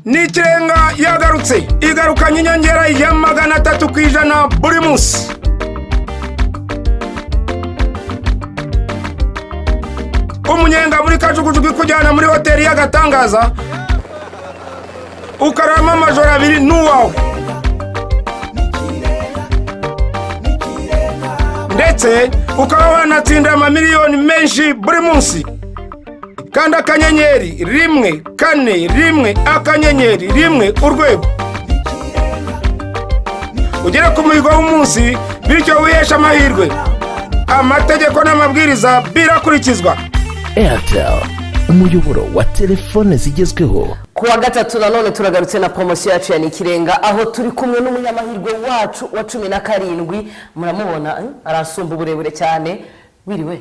n'ikirenga yagarutse igarukanye inyongera ya 300% buri munsi. Umunyenga muri kajugujugu kujyana muri hoteli y'agatangaza ukarama amajoro 2 n'uwawe, ndetse ukaba wanatsinda amamiliyoni menshi buri munsi. Kanda akanyenyeri 141 akanyenyeri 1 urwego ugere ku muhigo w'umunsi, bityo wihesha amahirwe. Amategeko n'amabwiriza birakurikizwa. Airtel, umuyoboro wa telefone zigezweho. Kuwa gatatu nanone turagarutse na promotion yacu ya Nikirenga, aho turi kumwe n'umunyamahirwe wacu wa 17. Muramubona arasumba uburebure cyane. Wiriwe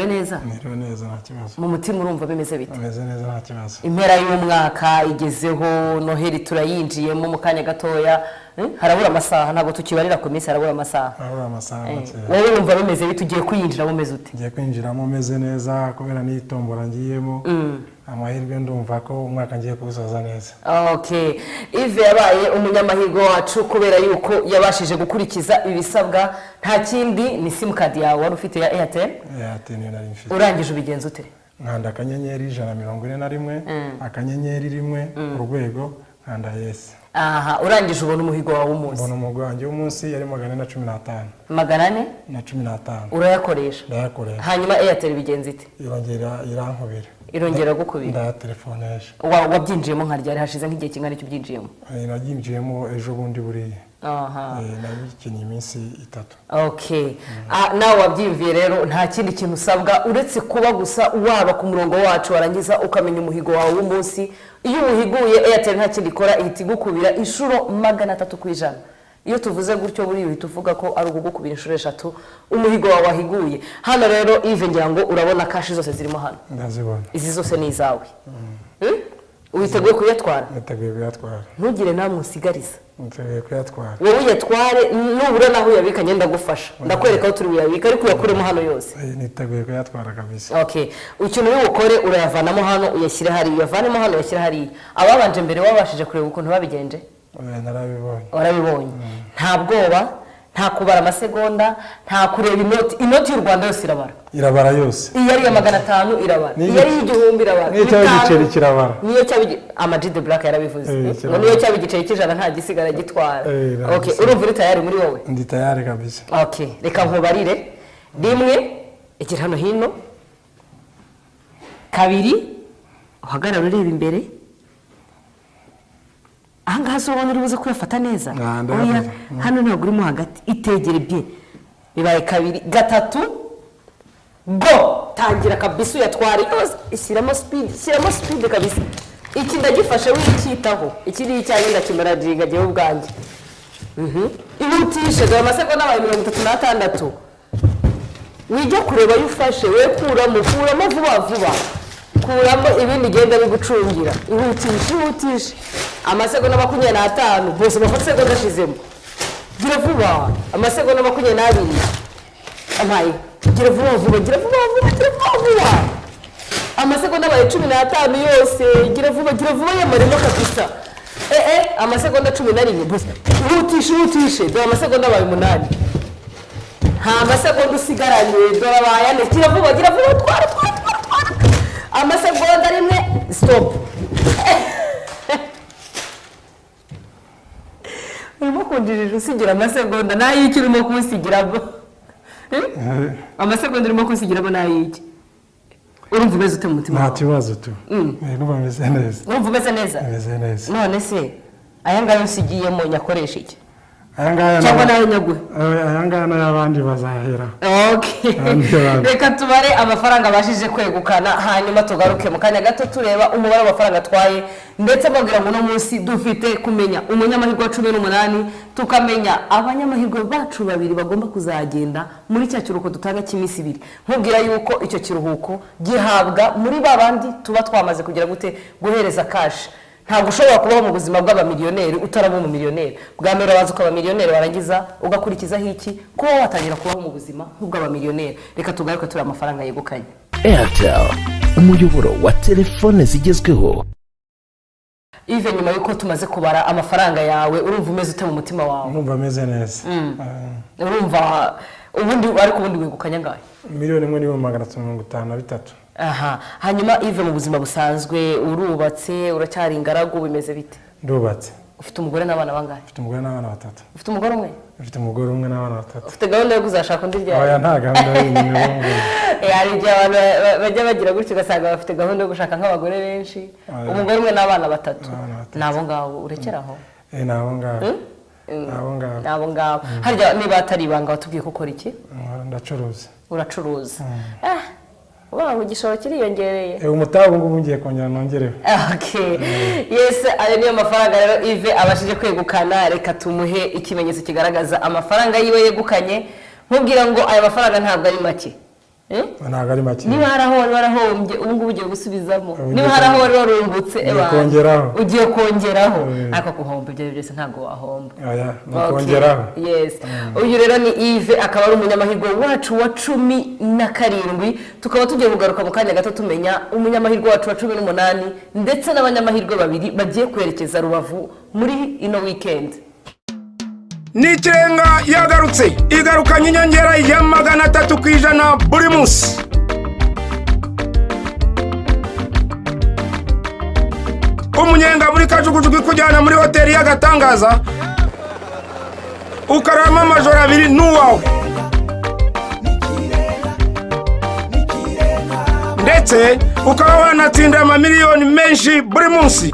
neza? Mwiriwe neza nta kibazo. Mu mutima urumva bimeze bite? Bimeze neza nta kibazo. Impera y'umwaka igezeho, Noheli turayinjiyemo mu kanya gatoya. Harabura amasaha, ntabwo tukibarira ku minsi, harabura amasaha. Harabura amasaha make. Wowe urumva bimeze bite? Ugiye kwinjira mu meze ute? Ngiye kwinjiramo meze neza kubera n'itombora ngiyemo. Amahirwe ndumva ko umwaka ngiye kubisoza neza. Okay. Ive yabaye umunyamahirwe wacu kubera yuko yabashije gukurikiza ibisabwa. Nta kindi ni simcard yawe wari ufite ya Airtel. Airtel niyo nari mfite. Urangije ubigenza ute? Nkanda akanyenyeri 141 akanyenyeri 1 urwego nkanda yes. Aha, urangije ubona umuhigo wawe umunsi. Ubona umuhigo wanjye umunsi yari 415. 415? Urayakoresha? Ndayakoresha. Hanyuma Airtel bigenza ite? Irankubira. Irongera gukubira? Ndayatelefonesha. Wabyinjiyemo nka ryari hashize nk'igihe kingana cyo byinjiyemo? Nabyinjiyemo ejo bundi buriye. Aha. Nabikenye iminsi 3. Okay. Nawe wabyimviye rero nta kindi kintu usabwa uretse kuba gusa waba ku murongo wacu warangiza ukamenya umuhigo wawe w'umunsi. Iyo umuhiguye Airtel nta kindi ikora ihita igukubira inshuro 300%. Iyo tuvuze gutyo buri uhita uvuga ko ari ugukubira inshuro 3 umuhigo wawe wahiguye. Hano rero Yves ngira ngo urabona kashi zose zirimo hano. Ndazibona. Izi zose ni izawe. Witeguye kuyatwara? Niteguye kuyatwara. Ntugire namwe usigariza. Niteguye kuyatwara. Wowe uyatware nubura naho uyabika ngenda gufasha. Ndakwereka aho turi uyabika ariko uyakuremo hano yose. Niteguye kuyatwara kabisa. Okay. Ukintu uri gukore urayavanamo hano uyashyire hari, uyavanemo hano uyashyire hari. Ababanje mbere wabashije kureba ukuntu babigenje? Narabibonye. Warabibonye. Nta bwoba, nta kubara amasegonda, nta kureba inoti y'u Rwanda yose irabara. Irabara yose. Iyo ari ya 500 irabara. Iyo ari igihumbi irabara. Niyo cyabigiceri kirabara. Niyo Ama-G the Black yarabivuze. Niyo cyabigiceri kijana nta gisigara gitwara. Okay, urumva uri tayari muri wowe? Ndi tayari kabisa. Okay, reka nkubarire. 1 igira hano hino. 2 uhagarara ureba imbere. Ahangaha sobona uri buze kuyafata neza. Oya, hano ntabwo urimo hagati. Itegere bien. Bibaye 2, 3. Go! Tangira kabisa uyatware yose. Ishyiramo speed kabisa. Iki ndagifashe wikitaho. Iki ni icyayi ndakimara jiga je ubwanjye. Ihutishe dore amasegonda 36. Wijya kureba yufashe we kuramo vuba. Kuramo ibindi genda bigucungira. Ihutishe. Amasegonda 25 bose bafatse gashizemo. Gira vuba. Amasegonda 22. Amaye. Gira vuba. Amasegonda 15 yose. Gira vuba yamaremo kabisa. Amasegonda 11 bose. Ihutishe. Dore amasegonda 8. Ha amasegonda usigaranye dore abayane. Gira vuba twara. Amasegonda rimwe stop. Urimo kundirije usigira amasegonda nayo iki urimo kunsigiramo? Amasegonda urimo kunsigiramo nayo iki? Urumva umeze ute mu mutima? Nta kibazo tu. Numva meze neza. Urumva umeze neza? Meze neza. None se ayangaya usigiyemo nyakoresha iki? Ayangaya cyangwa nayo nyaguhe? Ayangaya n'abandi bazahera. Okay. Reka tubare amafaranga bashije kwegukana hanyuma tugaruke mu kanya gato tureba umubare w'amafaranga twaye ndetse bagira ngo no munsi dufite kumenya umunyamahirwe wa 18 tukamenya abanyamahirwe bacu babiri bagomba kuzagenda muri cya kiruhuko dutanga cy'iminsi 2. Nkubwira yuko icyo kiruhuko gihabwa muri babandi tuba twamaze kugira gute guhereza cash. Ntabwo ushobora kubaho mu buzima bw'abamiliyoneri utaraba mu miliyoneri. Bwa mbere waza ukaba miliyoneri warangiza ugakurikizaho iki kuba watangira kubaho mu buzima nk'ubw'abamiliyoneri. Reka tugaruke turi amafaranga yegukanye. Airtel, umuyoboro wa telefone zigezweho. Yves nyuma yuko tumaze kubara amafaranga yawe urumva umeze ute mu mutima wawe? Urumva ameze neza. Urumva ubundi ariko ubundi wegukanya ngahe? 1,353,000. Aha, hanyuma Yves mu buzima busanzwe urubatse uracyari ingaragu bimeze bite? Ndubatse. Ufite umugore n'abana bangahe? Ufite umugore n'abana 3. Ufite umugore umwe? Ufite umugore umwe n'abana 3. Ufite gahunda yo kuzashaka undi ryari? Oya nta gahunda y'ibintu. Hari igihe abantu bajya bagira gutyo ugasanga bafite gahunda yo gushaka nk'abagore benshi. Umugore umwe n'abana 3. Nabo ngabo urekeraho? Nabo ngabo. Nabo ngabo. Harya niba atari ibanga watubwiye ko ukora iki? Ndacuruza. Uracuruza. Wow, igishoro kiriyongereye. Umutabu ngo ngiye kongera nongereho. Okay. Yes, ayo niyo mafaranga rero Yves abashije kwegukana, reka tumuhe ikimenyetso kigaragaza amafaranga yiwe yegukanye. Nkubwira ngo aya mafaranga ntabwo ari make. Ntabwo ari make. Niba haraho warahombye ubu ngubu ugiye gusubizamo. Niba haraho warumbutse ugiye kongeraho. Ariko kuhomba ibyo byose ntabwo wahomba. Oya, nakongeraho. Yes. Uyu rero ni Yves akaba ari umunyamahirwe wacu wa 17. Tukaba tugiye kugaruka mu kanya gato tumenya umunyamahirwe wacu wa 18 ndetse n'abanyamahirwe babiri bagiye kwerekeza Rubavu muri ino weekend. N'ikirenga yagarutse igarukanye inyongera ya 300% buri munsi. Umunyenga buri kajugujugu kujyana muri hoteli y'agatangaza ukarama amajoro 2 n'uwawe, ndetse ukaba wanatsinda amamiliyoni menshi buri munsi.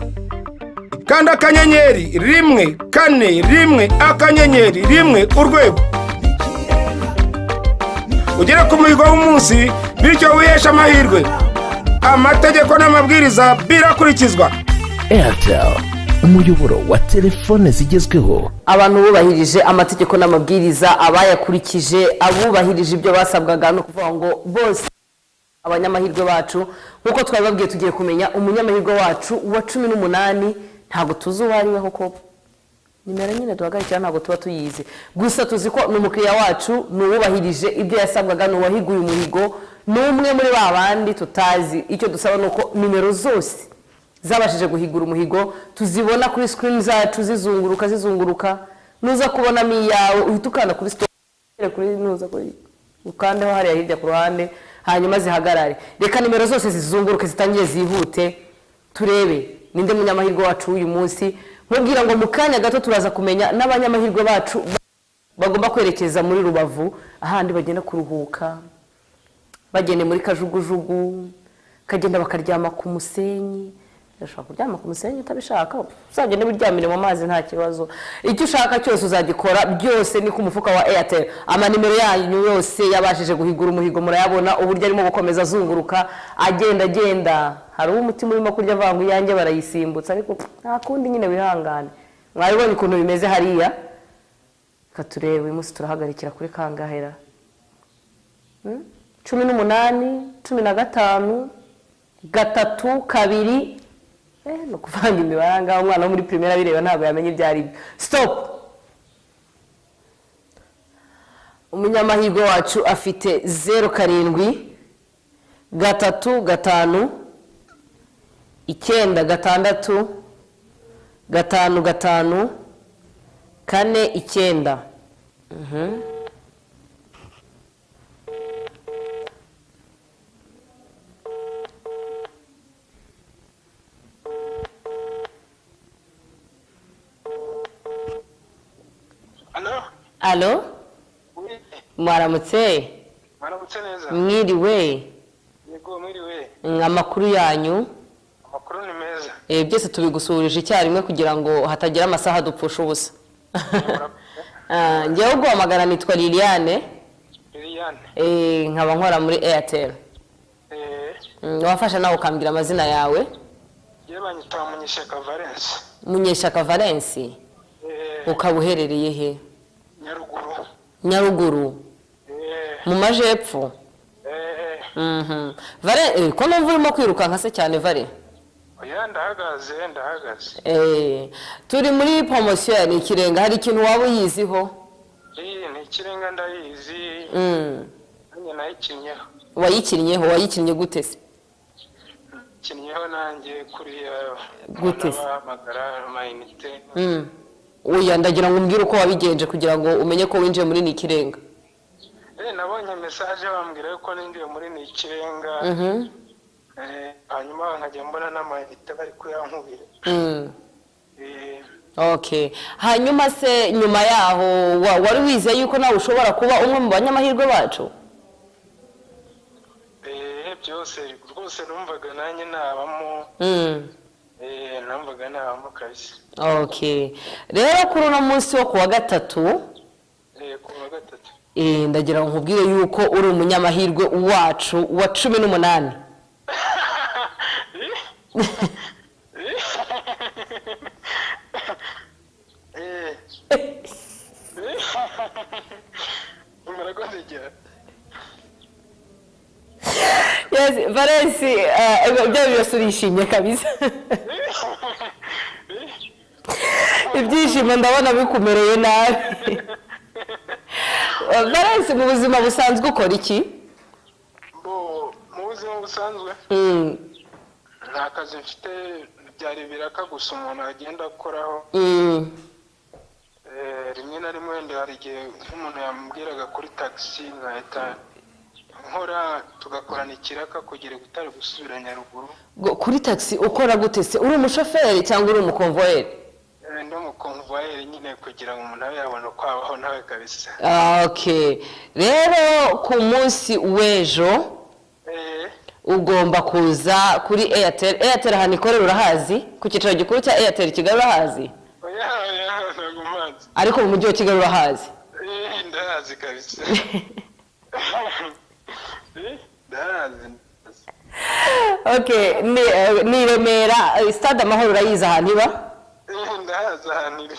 Kanda akanyenyeri 141 akanyenyeri 1 urwego ugera ku muhigo w'umunsi, bityo wihesha amahirwe. Amategeko n'amabwiriza birakurikizwa. Airtel, umuyoboro wa telefone zigezweho. Abantu bubahirije amategeko n'amabwiriza, abayakurikije, abubahirije ibyo basabwaga, no kuvuga ngo bose abanyamahirwe bacu nkuko twababwiye tugiye kumenya umunyamahirwe wacu wa 18. Ntago tuzi uwariwe koko nimero nyine duhagarikira, ntago tuba tuyizi, gusa tuzi ko n'umukiriya wacu n'ubahirije ibyo yasabwaga, n'uwahiguye umuhigo, n'umwe muri babandi tutazi. Icyo dusaba nuko nimero zose zabashije guhigura umuhigo tuzibona kuri screen zacu zizunguruka. Nuza kubona miyawe uhita ukanda kuri stop kuri nuza kuri ukandeho hariya hirya ku ruhande, hanyuma zihagarare. Reka nimero zose zizunguruke zitangiye zihute turebe ninde munyamahirwe wacu uyu munsi. Nkubwira ngo mu kanya gato turaza kumenya n'abanyamahirwe bacu bagomba kwerekeza muri Rubavu, ahandi bagenda kuruhuka, bagende muri kajugujugu, kagenda bakaryama ku musenyi. Ndashaka kuryama ku musenyi utabishaka uzagende biryamire mu mazi nta kibazo. Icyo ushaka cyose uzagikora, byose ni ku mufuka wa Airtel. Amanimero yanyu yose yabashije guhigura umuhigo murayabona uburyo arimo gukomeza azunguruka agenda. Hari umutima urimo kurya vangu yanjye barayisimbutsa, ariko nta kundi nyine wihangane. Mwabibonye ukuntu bimeze hariya. Katurebe uyu munsi turahagarikira kuri kangahera 18, 15, 3, 2. No kuvanga imibare ngaho umwana wo muri primaire bireba ntabwo yamenye ibyari. Stop. Umunyamahirwe wacu afite 07 3 5 9 6 5 5 4 9. Alo? Mwaramutse? Mwaramutse neza. Mwiriwe? Yego mwiriwe. Amakuru yanyu? Amakuru ni meza. Byose tubigusurije icyarimwe kugira ngo hatagira amasaha dupfusha ubusa. Ngewe guhamagara nitwa Liliane. Nkaba nkora muri Airtel. Wafasha nawe ukambwira amazina yawe? Yewe banyita Munyeshyaka Valence. Munyeshyaka Valence? Ukaba uherereye he? Nyaruguru. Mu majepfo. Vale, ko numva urimo kwirukanka se cyane Vale? Oya ndahagaze. Turi muri promotion ikirenga, hari ikintu waba uyiziho? Ni ikirenga ndayizi. Nanjye nayikinnyeho. Wayikinnyeho gute se? kinyeho nanjye kuriya Gute se? bahamagara amayinite. Oya ndagira ngo umbwire uko wabigenje kugira ngo umenye ko winjiye muri Nikirenga. Nabonye message bambwira ko ninjiye muri Nikirenga. Hanyuma nkajya mbona n'amayinite bari kuyankubira. Okay. Hanyuma se nyuma yaho wari wizeye yuko nawe ushobora kuba umwe mu banyamahirwe bacu? Byose rwose numvaga nanjye nabamo. Numvaga nabamo kabisa. Okay. Rero kuri uno munsi wo kuwa gatatu. Kuwa gatatu. Ndagira ngo nkubwire yuko uri umunyamahirwe wacu wa 18. Yes, Valensi, ibyo birashimye kabisa. Ibyishimo ndabona bikumereye nabi. Valensi, mu buzima busanzwe ukora iki? Mu buzima busanzwe? Nta kazi mfite, byari biraka gusa umuntu agenda akoraho. Rimwe na rimwe wenda hari igihe nk'umuntu yambwiraga kuri taxi nkahita nkora tugakorana ikiraka kugira ngo utari gusubira Nyaruguru. Kuri taxi ukora gute se? Uri umushoferi cyangwa uri umukonvoyeri? Ndi umukonvoyeri nyine kugira ngo umuntu abe yabona uko abaho nawe kabisa. Okay. Rero ku munsi w'ejo ugomba kuza kuri Airtel. Airtel hano ikorera urahazi? Ku cyicaro gikuru cya Airtel Kigali urahazi? Ntabwo mpazi. Ariko mu mujyi wa Kigali urahazi? Ndahazi kabisa. Okay, ni Remera Stade Amahoro urayiza ahantu iba? Ndahazi ahantu iri.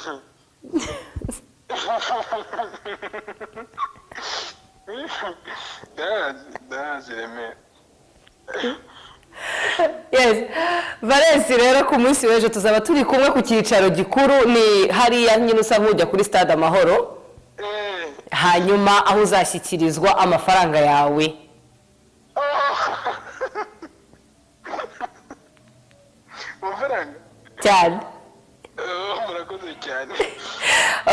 Ndahazi Remera. Yes, Valensi rero ku munsi w'ejo tuzaba turi kumwe ku cyicaro gikuru ni hariya nyine usa nk'ujya kuri Stade Amahoro. Hanyuma aho uzashyikirizwa amafaranga yawe. Amafaranga? Cyane. Murakoze cyane.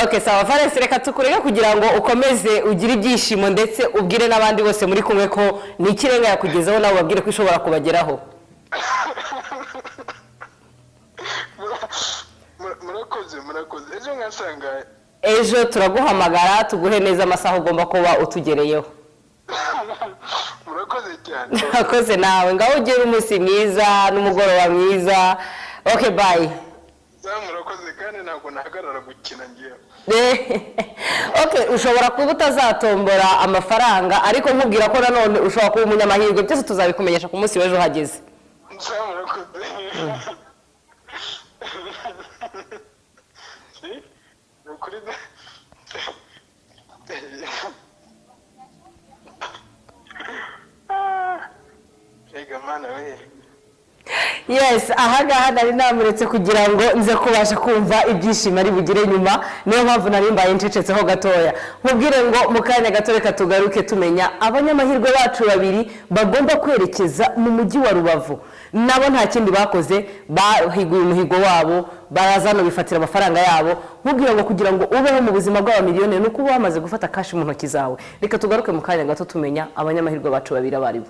Okay, sawa Valensi, reka tukureke kugira ngo ukomeze ugire ibyishimo ndetse ubwire n'abandi bose muri kumwe ko Nikirenga yakugezeho nawe babwire ko ishobora kubageraho. Murakoze. Ejo nkasanga. Ejo turaguhamagara tuguhe neza amasaha ugomba kuba utugereyeho. Murakoze cyane. Murakoze nawe, ngaho ugire umunsi mwiza n'umugoroba mwiza. Okay, bye. Murakoze kandi ntabwo nahagarara gukina ngiye. Okay, ushobora kuba utazatombora amafaranga ariko nkubwira ko nanone ushobora kuba umunyamahirwe, byose tuzabikumenyesha ku munsi w'ejo hageze. Murakoze. Yes, ahangaha nari namuretse kugira ngo nze kubasha kumva ibyishimo ari bugire nyuma, niyo mpamvu nari mbaye ncecetseho gatoya. Nkubwire ngo mu kanya gato reka tugaruke tumenya abanyamahirwe bacu babiri bagomba kwerekeza mu mujyi wa Rubavu. Nabo nta kindi bakoze, bahiguye umuhigo wabo, barazano bifatira amafaranga yabo. Nkubwire ngo kugira ngo ubeho mu buzima bw'abamiliyoni nuko uba wamaze gufata cash mu ntoki zawe. Reka tugaruke mu kanya gato tumenya abanyamahirwe bacu babiri abaribo.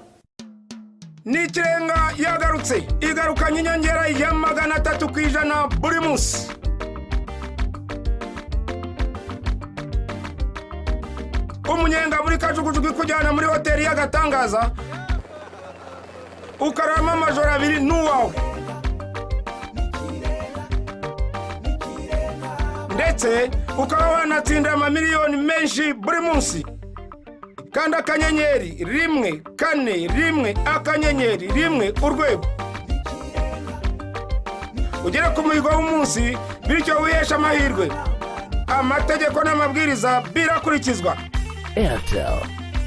Nikirenga yagarutse, igarukanye inyongera ya 300% buri munsi. Umunyenga buri kajugujugu kujyana muri hoteli y'agatangaza, ukarama amajoro abiri n'uwawe. Ndetse ukaba wanatsinda amamiliyoni menshi buri munsi. Kanda akanyenyeri 141 akanyenyeri 1 urwego ugere ku muhigo w'umunsi, bityo wihesha amahirwe. Amategeko n'amabwiriza birakurikizwa. Airtel,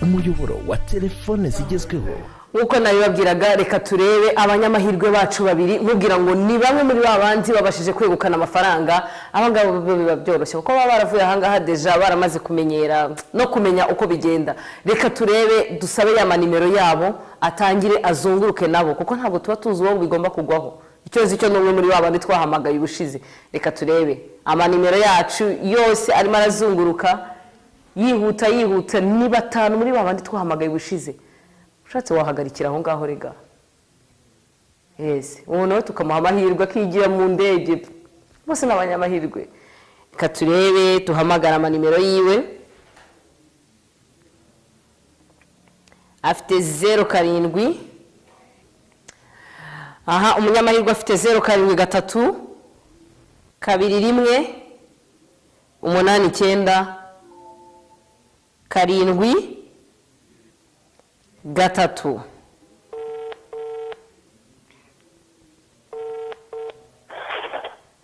umuyoboro wa telefone zigezweho. nkuko nabibabwiraga reka turebe abanyamahirwe bacu babiri nkubwira ngo ni bamwe muri babandi babashije kwegukana amafaranga abangabo biba byoroshye kuko baba baravuye ahangaha deja baramaze kumenyera no kumenya uko bigenda. Reka turebe dusabe ya manimero yabo atangire azunguruke nabo kuko ntabwo tuba tuzi uwo bigomba kugwaho. Icyozi cyo n'umwe muri babandi twahamagaye ubushize. Reka turebe amanimero yacu yose arimo arazunguruka yihuta ni batanu muri babandi twahamagaye ubushize. Ushatse wahagarikira aho ngaho rega. Yes, umuntu we tukamuha amahirwe akigira mu ndege. Bose n'abanyamahirwe. Reka turebe tuhamagara amanimero yiwe. Afite 07. Aha umunyamahirwe afite 07 2 1 8 9 7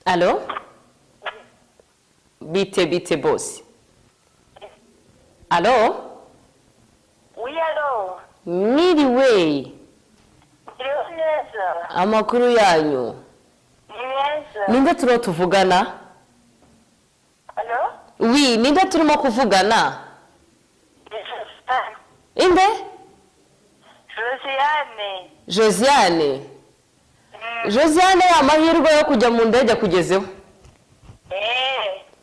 Allo? Bite boss. Allo? Oui, allo? Miriwe. Neza. Amakuru yanyu. Neza. Ninde turimo tuvugana? Allo? Oui, ninde turimo kuvugana? Inde? Josiane. Josiane amahirwe yo kujya mu ndege kugezeho.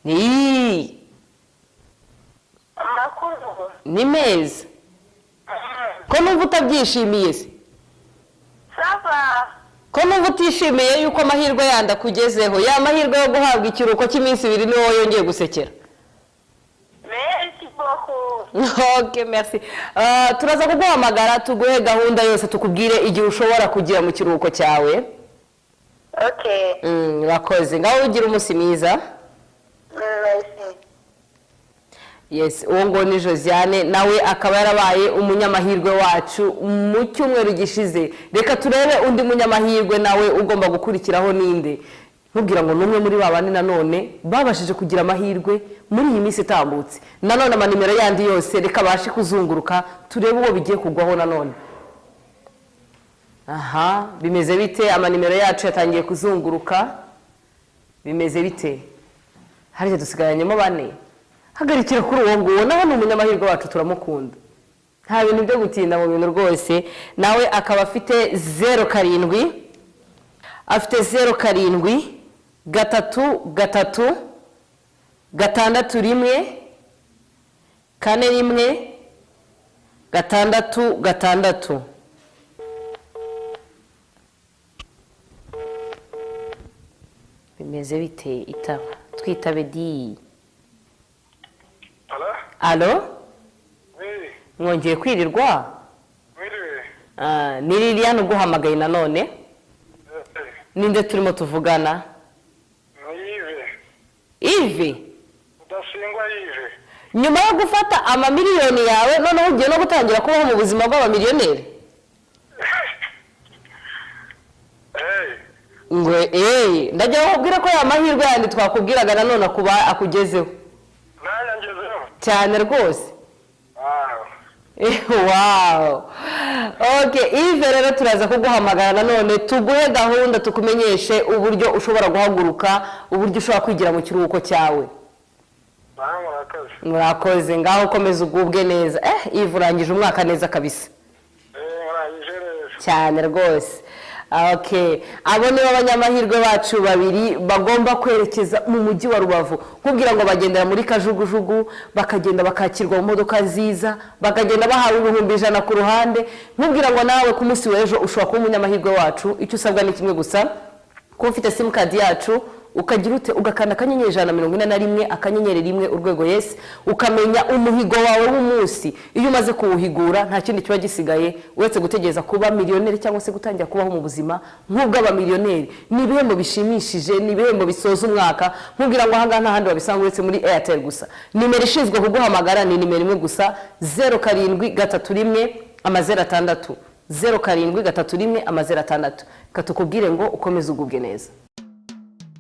Ni. Amakuru. Ni meza. Ko numva utabyishimiye se? Saba. Ko numva utishimiye yuko amahirwe yanda kugezeho. Ya mahirwe yo guhabwa ikiruko cy'iminsi 2 niwo yongeye gusekera. Merci beaucoup. Okay, merci. Turaza kuguhamagara tuguhe gahunda yose tukubwire igihe ushobora kugira mu kiruhuko cyawe. Okay. Bakoze. Ngaho ugira umunsi mwiza. Merci. Yes, uwo ngo ni Josiane nawe akaba yarabaye umunyamahirwe wacu mu cyumweru gishize. Reka turebe undi munyamahirwe nawe ugomba gukurikiraho ninde. Ntubwira ngo numwe muri babandi nanone babashije kugira amahirwe muri iyi minsi itambutse. Nanone amanimero yandi yose reka bashi kuzunguruka turebe uwo bigiye kugwaho nanone. Aha, bimeze bite amanimero yacu yatangiye kuzunguruka? Bimeze bite? Harije dusigaranyemo 4. Hagarikira kuri uwo nguwo naho ni umunyamahirwe wacu turamukunda. Nta bintu byo gutinda mu bintu rwose. Nawe akaba afite 07. Afite 07 3 3 6 1 4 6 Bimeze bite itaba twitabe di. Allo? Oui. Mwongeye kwirirwa? Mwiriwe. Ni Liliane uguhamagaye nanone. Ninde turimo tuvugana? Ive. Udasingwa Ive. Nyuma yo gufata amamiliyoni yawe noneho ugiye no gutangira kubaho mu buzima bw'abamiliyoneri. Ngwe ndajya kubwira ko ya mahirwe yandi twakubwiraga nanone kuba akugezeho. Nanyangezeho. Cyane rwose. Wow. Okay, Ive rero turaza kuguhamagara nanone tuguhe gahunda tukumenyeshe uburyo ushobora guhaguruka, uburyo ushobora kwigira mu kiruhuko cyawe. Murakoze ngaho komeza ugubwe neza. Ive urangije umwaka neza kabisa. Urangije neza. Cyane rwose. Okay, abo ni abanyamahirwe bacu babiri bagomba kwerekeza mu mujyi wa Rubavu. Kubwira ngo bagendera muri kajugujugu, bakagenda bakakirwa mu modoka nziza, bakagenda bahawe 100 ku ruhande. Nkubwira ngo nawe ku munsi w'ejo ushobora kuba umunyamahirwe wacu. Icyo usabwa ni kimwe gusa, ko ufite sim card yacu ukagira ute ugakanda akanyenyeri 141 akanyenyeri 1 urwego yes ukamenya umuhigo wawe w'umunsi. Iyo umaze kuwuhigura nta kindi kiba gisigaye uretse gutegereza kuba miliyoneri cyangwa se gutangira kubaho mu buzima nk'ubw'abamiliyoneri. Ni ibihembo bishimishije, ni ibihembo bisoza umwaka. Nkubwira ngo ahangaha nta handi wabisanga uretse muri Airtel gusa. Nimero ishinzwe kuguhamagara ni nimero imwe gusa 0731 6 0731 6 katukubwire ngo ukomeze ugubwe neza.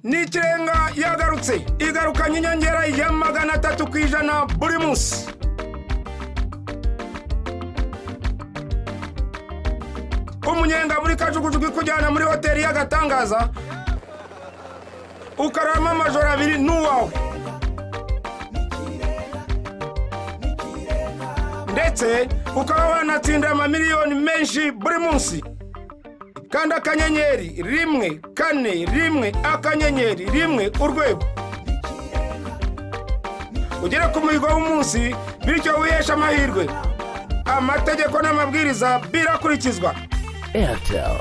N'ikirenga yagarutse igarukanye inyongera ya 300% buri munsi. umunyenga muri kajugujugu ikujyana muri hoteli y'agatangaza ukarama amajoro 2 n'uwawe, ndetse ukaba wanatsinda amamiliyoni menshi buri munsi. Kanda akanyenyeri 141 akanyenyeri 1 urwego ugere ku muhigo w'umunsi, bityo wihesha amahirwe. Amategeko n'amabwiriza birakurikizwa. Airtel,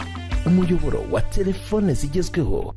umuyoboro wa telefone zigezweho.